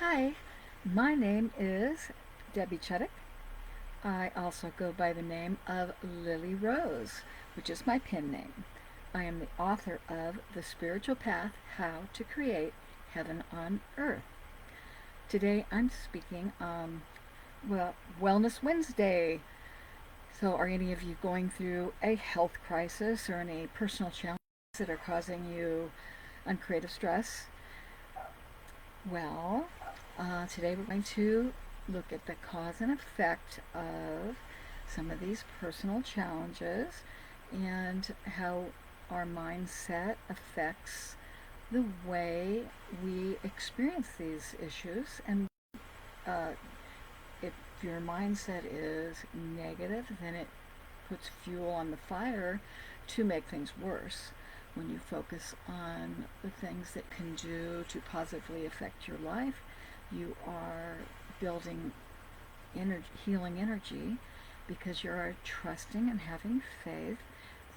Hi, my name is Debbie Chuddick. I also go by the name of Lily Rose, which is my pen name. I am the author of The Spiritual Path: How to Create Heaven on Earth. Today I'm speaking on, Wellness Wednesday. So, are any of you going through a health crisis or any personal challenges that are causing you uncreative stress? Well, today we're going to look at the cause and effect of some of these personal challenges and how our mindset affects the way we experience these issues. And uh, if your mindset is negative, then it puts fuel on the fire to make things worse. When you focus on the things that can do to positively affect your life, you are building energy, healing energy, because you are trusting and having faith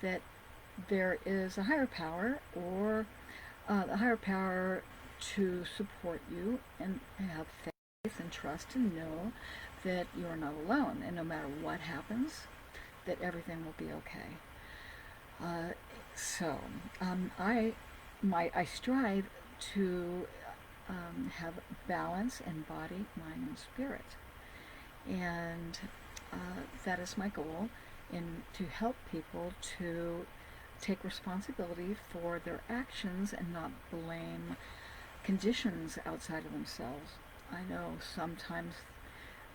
that there is a higher power, or a higher power to support you, and have faith and trust and know that you are not alone, and no matter what happens, that everything will be okay. Uh, so I strive to have balance in body, mind, and spirit, and that is my goal, in to help people to take responsibility for their actions and not blame conditions outside of themselves. I know sometimes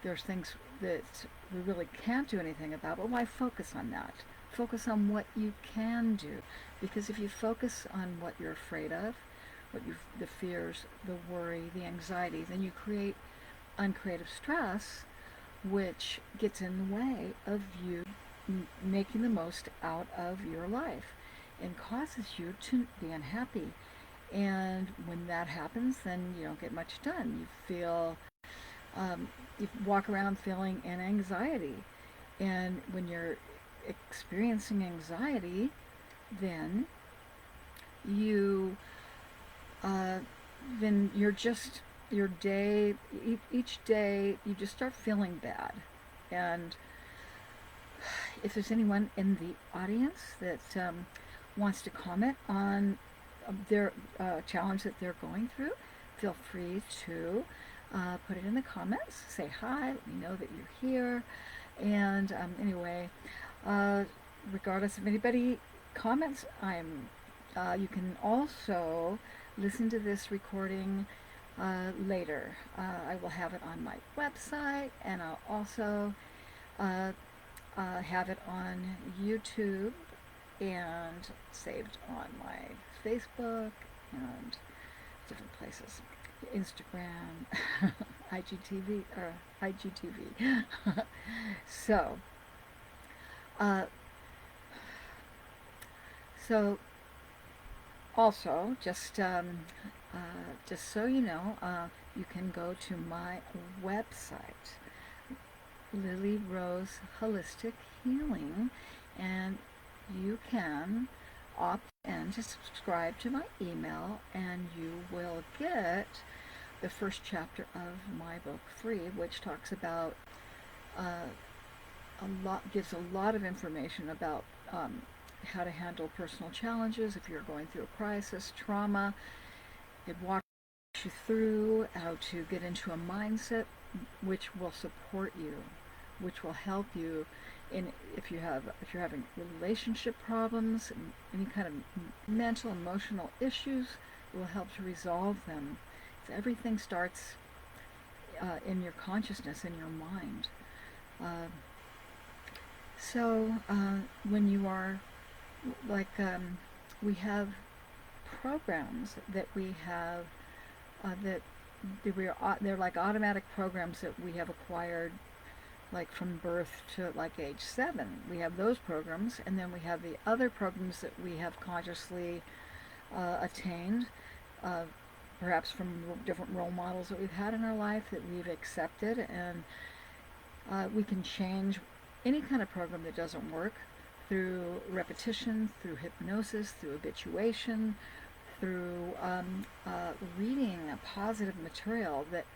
there's things that we really can't do anything about, but why focus on that? Focus on what you can do. Because if you focus on what you're afraid of, the fears, the worry, the anxiety, then you create uncreative stress, which gets in the way of you making the most out of your life and causes you to be unhappy. And when that happens, then you don't get much done. You walk around feeling an anxiety. And when you're experiencing anxiety, then you, uh, then you're just, your day, each day, you just start feeling bad. And if there's anyone in the audience that wants to comment on their challenge that they're going through, feel free to put it in the comments. Say hi, let me know that you're here. And anyway, uh, regardless of anybody comments, you can also listen to this recording later. I will have it on my website, and I'll also uh, have it on YouTube and saved on my Facebook and different places. Instagram, IGTV, or IGTV. so, uh, so also, just so you know, you can go to my website, Lily Rose Holistic Healing, and you can opt in to subscribe to my email, and you will get the first chapter of my book free, which talks about uh, gives a lot of information about how to handle personal challenges if you're going through a crisis, trauma. It walks you through how to get into a mindset which will support you, which will help you in, if you're having relationship problems, any kind of mental, emotional issues. It will help to resolve them. So everything starts in your consciousness, in your mind. Uh, when you are like we have programs that we have that they're like automatic programs that we have acquired, like from birth to like age 7. We have those programs, and then we have the other programs that we have consciously attained, uh, perhaps from different role models that we've had in our life that we've accepted, and we can change any kind of program that doesn't work through repetition, through hypnosis, through habituation, through reading positive material that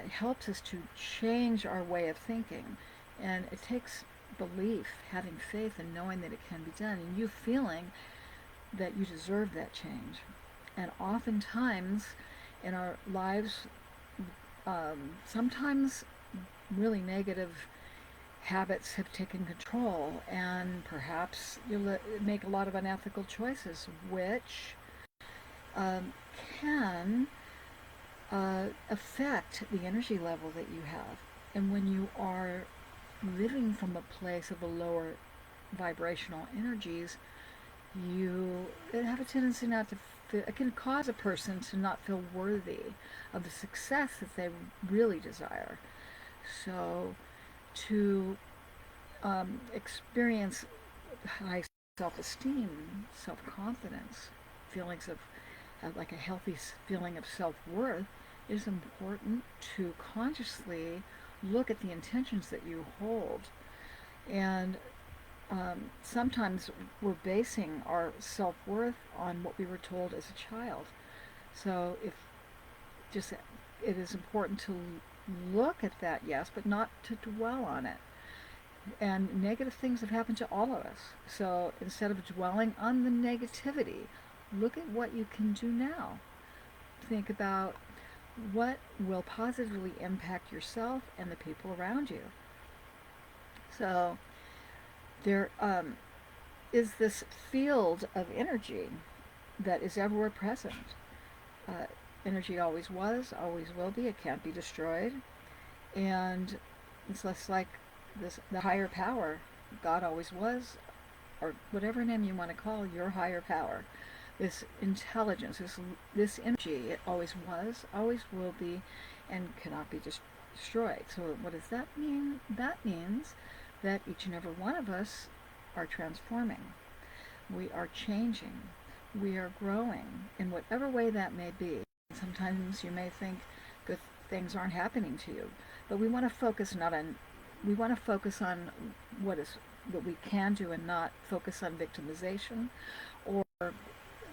helps us to change our way of thinking. And it takes belief, having faith, and knowing that it can be done, and you feeling that you deserve that change. And oftentimes in our lives, sometimes really negative habits have taken control, and perhaps you make a lot of unethical choices, which um, can affect the energy level that you have. And when you are living from a place of a lower vibrational energies, you have a tendency not to feel, it can cause a person to not feel worthy of the success that they really desire. So to experience high self-esteem, self-confidence, feelings of like a healthy feeling of self-worth, it is important to consciously look at the intentions that you hold. And sometimes we're basing our self-worth on what we were told as a child. So if just it is important to look at that, yes, but not to dwell on it. And negative things have happened to all of us. So instead of dwelling on the negativity, look at what you can do now. Think about what will positively impact yourself and the people around you. So there is this field of energy that is everywhere present. Uh, Energy always was, always will be. It can't be destroyed. And it's less like this, the higher power. God always was, or whatever name you want to call your higher power. This intelligence, this energy, it always was, always will be, and cannot be destroyed. So what does that mean? That means that each and every one of us are transforming. We are changing. We are growing in whatever way that may be. Sometimes you may think good things aren't happening to you, but we want to focus not on we want to focus on what we can do, and not focus on victimization, or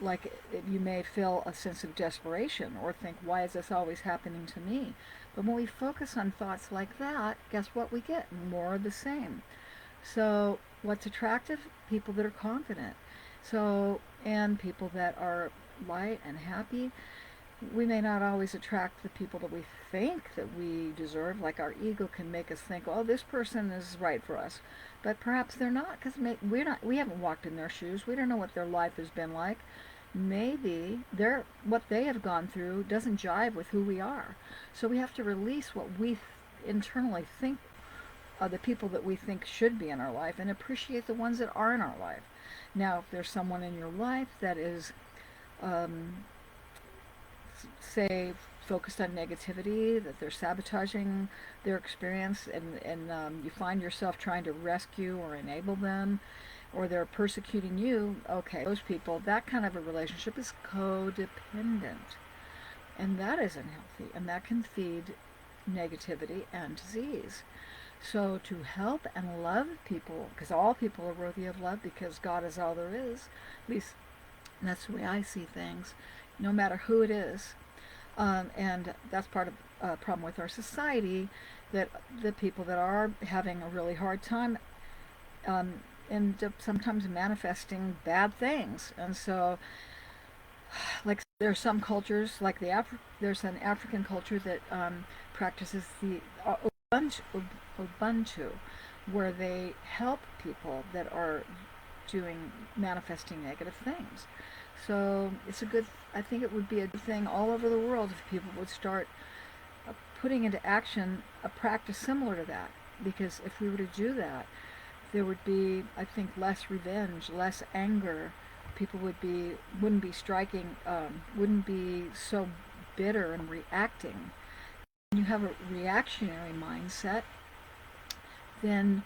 like you may feel a sense of desperation or think, why is this always happening to me? But when we focus on thoughts like that, guess what we get? More of the same. So what's attractive? People that are confident. So, and people that are light and happy. We may not always attract the people that we think that we deserve. Like our ego can make us think, oh, this person is right for us, but perhaps they're not, because we haven't walked in their shoes. We don't know what their life has been like. Maybe what they have gone through doesn't jive with who we are. So we have to release what we internally think are the people that we think should be in our life, and appreciate the ones that are in our life. Now, if there's someone in your life that is say focused on negativity, that they're sabotaging their experience, and you find yourself trying to rescue or enable them, or they're persecuting you, okay, those people, that kind of a relationship is codependent, and that isn't healthy, and that can feed negativity and disease. So to help and love people, because all people are worthy of love, because God is all there is, at least that's the way I see things, no matter who it is. And that's part of a problem with our society, that the people that are having a really hard time end up sometimes manifesting bad things. And so, like, there's some cultures, like there's an African culture that practices the Ubuntu, where they help people that are manifesting negative things. So I think it would be a good thing all over the world if people would start putting into action a practice similar to that. Because if we were to do that, there would be, I think, less revenge, less anger. People wouldn't be striking, wouldn't be so bitter and reacting. When you have a reactionary mindset, then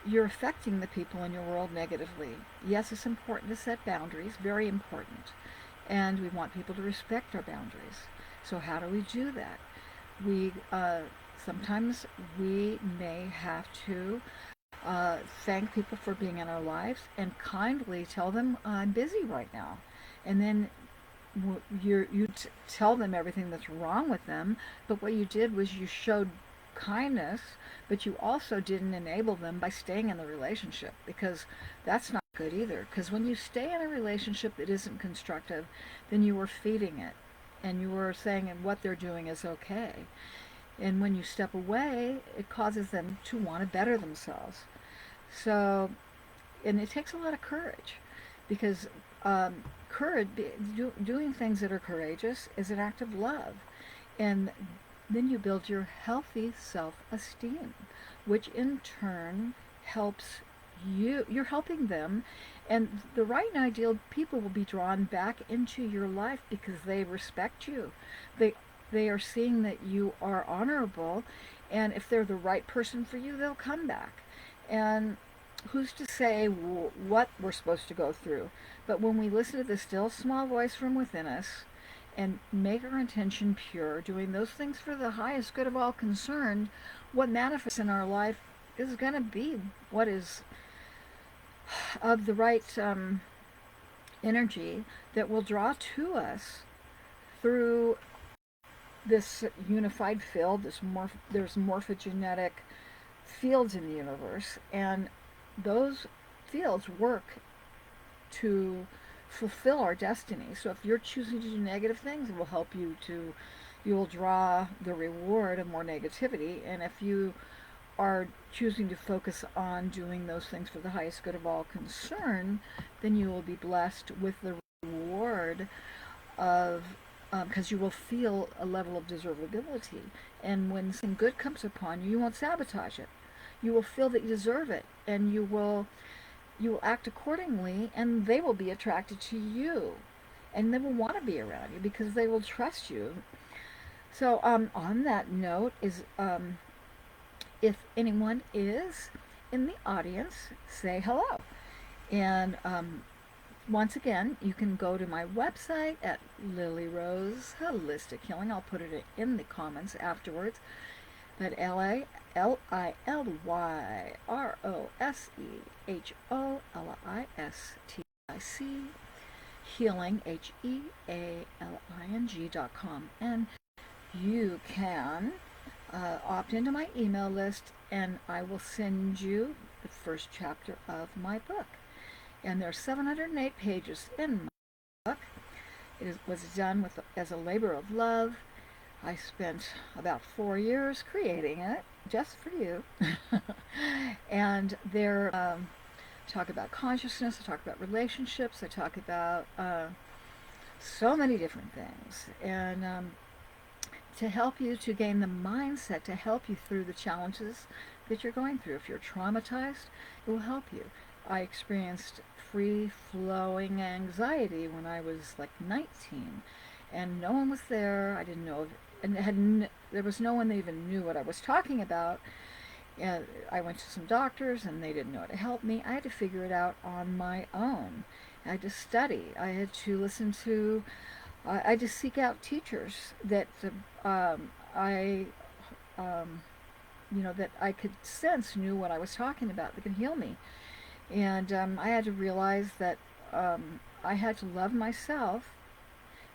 you're affecting the people in your world negatively. Yes, it's important to set boundaries, very important. And we want people to respect our boundaries. So how do we do that? Sometimes we may have to thank people for being in our lives and kindly tell them, I'm busy right now. And then tell them everything that's wrong with them, but what you did was you showed kindness, but you also didn't enable them by staying in the relationship, because that's not good either. Because when you stay in a relationship that isn't constructive, then you are feeding it, and you are saying what they're doing is okay. And when you step away, it causes them to want to better themselves. So, and it takes a lot of courage, because courage, doing things that are courageous, is an act of love. And then you build your healthy self-esteem, which in turn helps you. You're helping them, and the right and ideal people will be drawn back into your life because they respect you. They they are seeing that you are honorable, and if they're the right person for you, they'll come back. And who's to say what we're supposed to go through? But when we listen to the still small voice from within us and make our intention pure, doing those things for the highest good of all concerned, what manifests in our life is going to be what is of the right energy that will draw to us through this unified field. There's morphogenetic fields in the universe, and those fields work to fulfill our destiny. So if you're choosing to do negative things, it will help you to, you will draw the reward of more negativity. And if you are choosing to focus on doing those things for the highest good of all concern, then you will be blessed with the reward of, because you will feel a level of deservability. And when something good comes upon you, you won't sabotage it. You will feel that you deserve it, and you will act accordingly, and they will be attracted to you, and they will want to be around you because they will trust you. So on that note, is if anyone is in the audience, say hello. And once again, you can go to my website at Lily Rose Holistic Healing. I'll put it in the comments afterwards. But LILYROSEHOLISTIC healing HEALING.com, and you can opt into my email list, and I will send you the first chapter of my book. And there are 708 pages in my book. Was done as a labor of love. I spent about 4 years creating it just for you. And there, talk about consciousness, I talk about relationships, I talk about so many different things. And to help you to gain the mindset to help you through the challenges that you're going through. If you're traumatized, it will help you. I experienced free-flowing anxiety when I was like 19, and no one was there. I didn't know, and there was no one that even knew what I was talking about. And I went to some doctors, and they didn't know how to help me. I had to figure it out on my own. I had to study. I had to listen to. I had to seek out teachers that I, that I could sense knew what I was talking about, that could heal me. And I had to realize that I had to love myself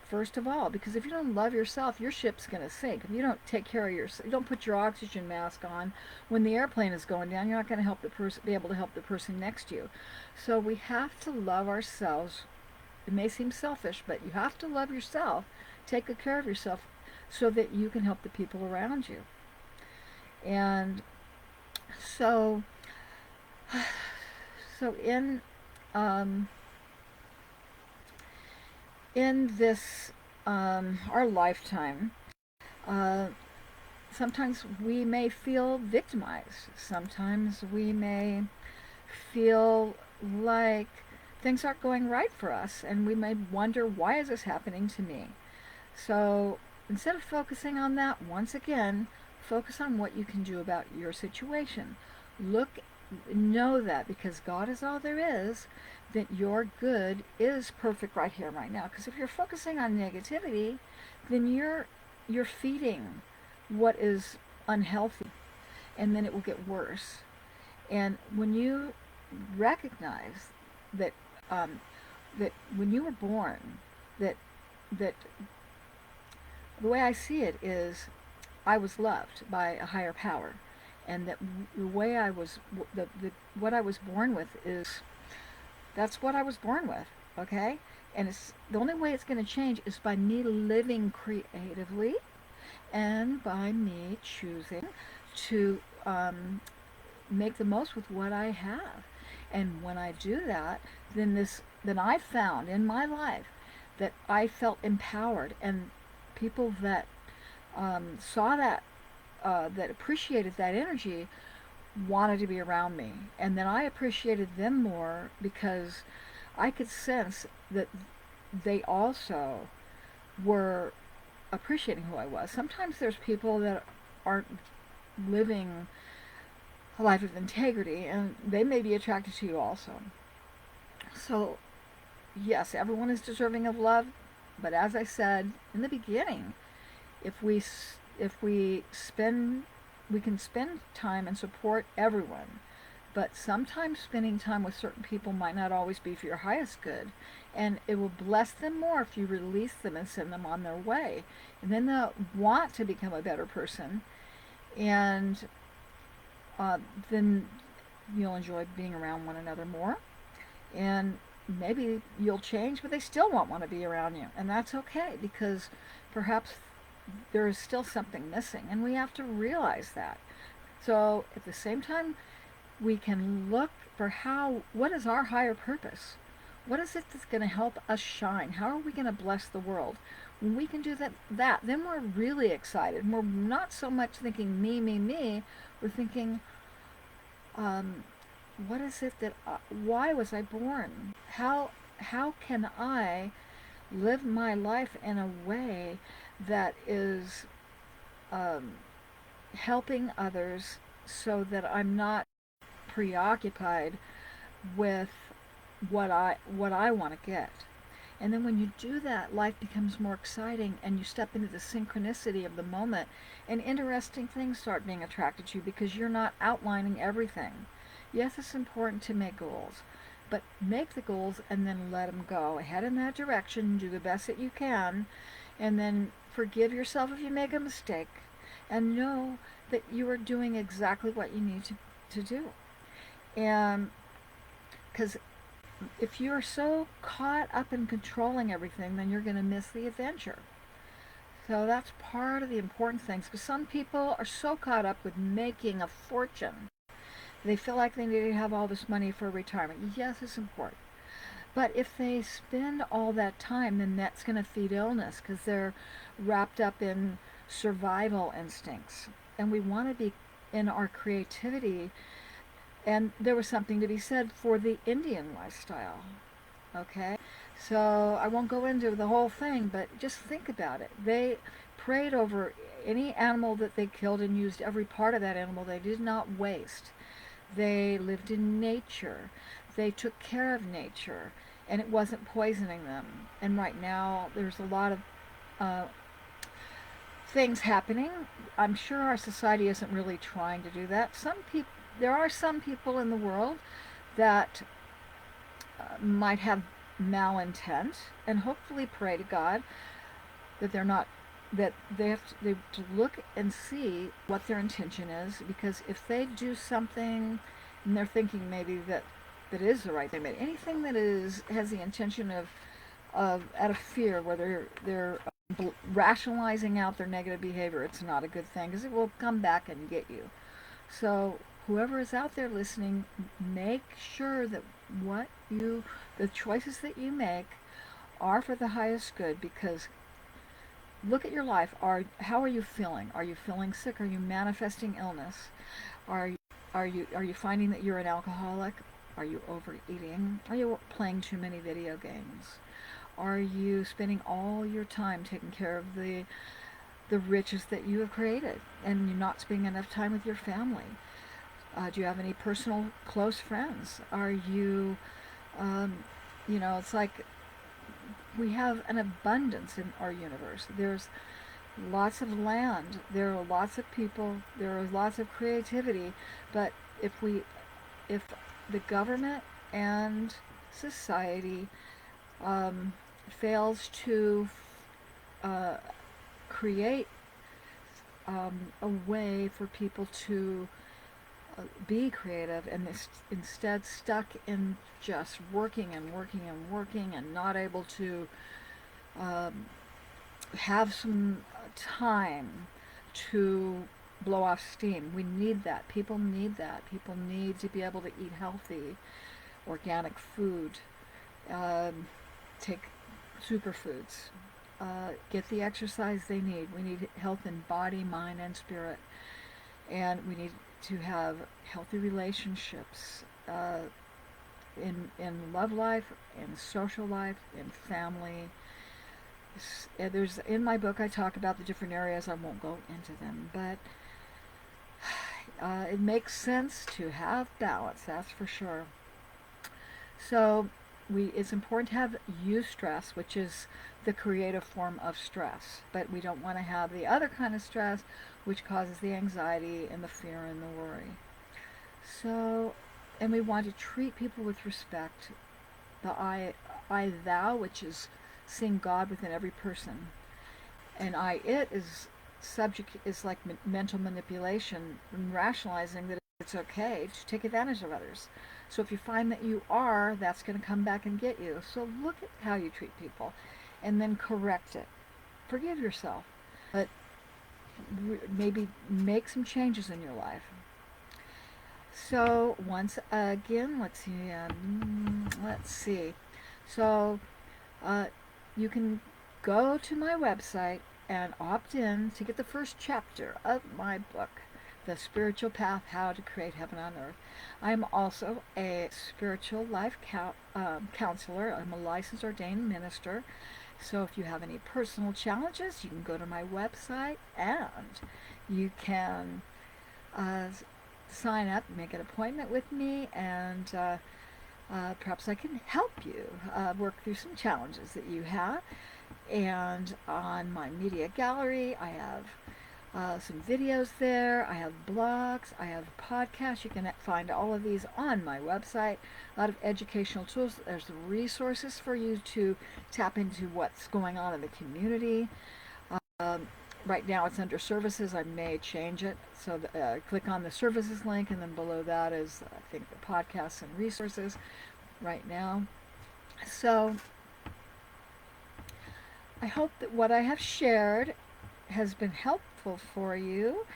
first of all, because if you don't love yourself, your ship's going to sink. If you don't take care of yourself, you don't put your oxygen mask on when the airplane is going down, you're not going to help the person, be able to help the person next to you. So we have to love ourselves. It may seem selfish, but you have to love yourself, take good care of yourself, so that you can help the people around you. And so, so in this our lifetime, sometimes we may feel victimized. Sometimes we may feel like things aren't going right for us, and we may wonder, why is this happening to me? So instead of focusing on that, once again, focus on what you can do about your situation. Know that because God is all there is, that your good is perfect right here, right now. Because if you're focusing on negativity, then you're feeding what is unhealthy, and then it will get worse. And when you recognize that that when you were born, that that the way I see it is I was loved by a higher power, and that the way I was, what I was born with is, that's what I was born with, okay? And it's the only way it's going to change is by me living creatively and by me choosing to make the most with what I have. And when I do that, then I found in my life that I felt empowered, and people that saw that, that appreciated that energy, wanted to be around me, and then I appreciated them more because I could sense that they also were appreciating who I was. Sometimes there's people that aren't living a life of integrity, and they may be attracted to you also. So, yes, everyone is deserving of love, but as I said in the beginning, if we if we spend we can spend time and support everyone, but sometimes spending time with certain people might not always be for your highest good, and it will bless them more if you release them and send them on their way, and then they'll want to become a better person, and then you'll enjoy being around one another more, and maybe you'll change, but they still won't want to be around you, and that's okay, because perhaps there is still something missing, and we have to realize that. So at the same time, we can look for what is our higher purpose? What is it that's going to help us shine? How are we going to bless the world? When we can do that, then we're really excited. We're not so much thinking me, me, me. We're thinking, what is it that, why was I born? How can I live my life in a way that is helping others, so that I'm not preoccupied with what I want to get. And then when you do that, life becomes more exciting, and you step into the synchronicity of the moment, and interesting things start being attracted to you because you're not outlining everything. Yes, it's important to make goals, but make the goals and then let them go. Head in that direction, do the best that you can, and then forgive yourself if you make a mistake, and know that you are doing exactly what you need to do. And because if you're so caught up in controlling everything, then you're going to miss the adventure. So that's part of the important things. Because some people are so caught up with making a fortune, they feel like they need to have all this money for retirement. Yes, it's important. But if they spend all that time, then that's going to feed illness, because they're wrapped up in survival instincts. And we want to be in our creativity. And there was something to be said for the Indian lifestyle. Okay? So I won't go into the whole thing, but just think about it. They prayed over any animal that they killed and used every part of that animal. They did not waste. They lived in nature. They took care of nature, and it wasn't poisoning them. And right now, there's a lot of things happening. I'm sure our society isn't really trying to do that. There are some people in the world that might have malintent, and hopefully pray to God that they're not, that they have to look and see what their intention is, because if they do something and they're thinking maybe that is the right thing, but anything that has the intention of out of fear, where they're rationalizing out their negative behavior, it's not a good thing, because it will come back and get you. So whoever is out there listening, make sure that the choices that you make are for the highest good, because look at your life. How are you feeling? Are you feeling sick? Are you manifesting illness? Are you finding that you're an alcoholic? Are you overeating? Are you playing too many video games? Are you spending all your time taking care of the riches that you have created, and you're not spending enough time with your family? Do you have any personal close friends? Are you, it's like we have an abundance in our universe. There's lots of land, there are lots of people, there is lots of creativity, but if the government and society fails to uh, create a way for people to be creative, and instead stuck in just working and working and working and not able to um, have some time to blow off steam. We need that. People need that. People need to be able to eat healthy, organic food, um, take superfoods, get the exercise they need. We need health in body, mind, and spirit. And we need to have healthy relationships in love life, in social life, in family. There's in my book I talk about the different areas. I won't go into them, but it makes sense to have balance. That's for sure. So it's important to have eustress, which is the creative form of stress, but we don't want to have the other kind of stress, which causes the anxiety and the fear and the worry. So, and we want to treat people with respect. The I thou, which is seeing God within every person, and I it is like mental manipulation and rationalizing that it's okay to take advantage of others. So if you find that you are, that's going to come back and get you. So look at how you treat people and then correct it. Forgive yourself, but maybe make some changes in your life. So once again, let's see. So you can go to my website and opt in to get the first chapter of my book, The Spiritual Path: How to Create Heaven on Earth. I'm also a spiritual life counselor. I'm a licensed ordained minister. So if you have any personal challenges, you can go to my website and you can sign up, make an appointment with me, and perhaps I can help you work through some challenges that you have. And on my media gallery, I have some videos there. I have blogs. I have podcasts. You can find all of these on my website. A lot of educational tools. There's resources for you to tap into what's going on in the community. Right now it's under services. I may change it. So click on the services link, and then below that is, I think, the podcasts and resources right now. So I hope that what I have shared has been helpful for you.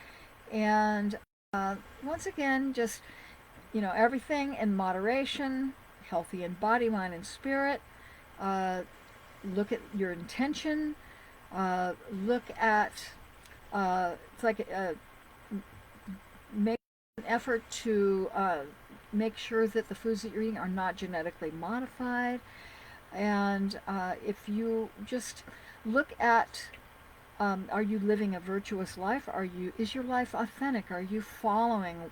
And once again, just, everything in moderation, healthy in body, mind, and spirit. Look at your intention. Look at, it's like make an effort to make sure that the foods that you're eating are not genetically modified. And if you just look at, are you living a virtuous life? Is your life authentic? Are you following?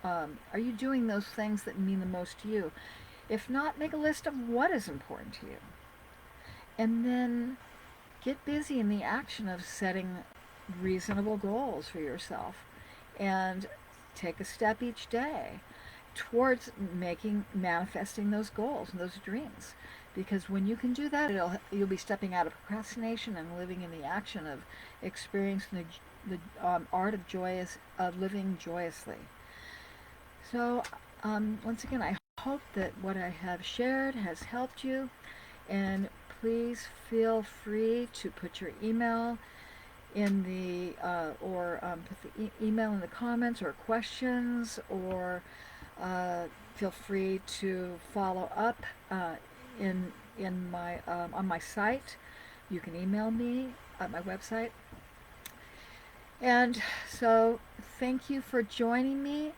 Are you doing those things that mean the most to you? If not, make a list of what is important to you, and then get busy in the action of setting reasonable goals for yourself, and take a step each day towards manifesting those goals and those dreams. Because when you can do that, you'll be stepping out of procrastination and living in the action of experiencing the art of living joyously. So once again, I hope that what I have shared has helped you, and please feel free to put your email in the put the email in the comments, or questions, or feel free to follow up in my on my site. You can email me at my website. And so thank you for joining me,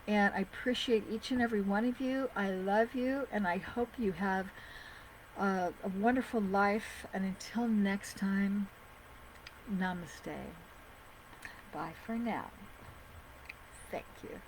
and I appreciate each and every one of you. I love you, and I hope you have a wonderful life. And until next time, namaste. Bye for now. Thank you.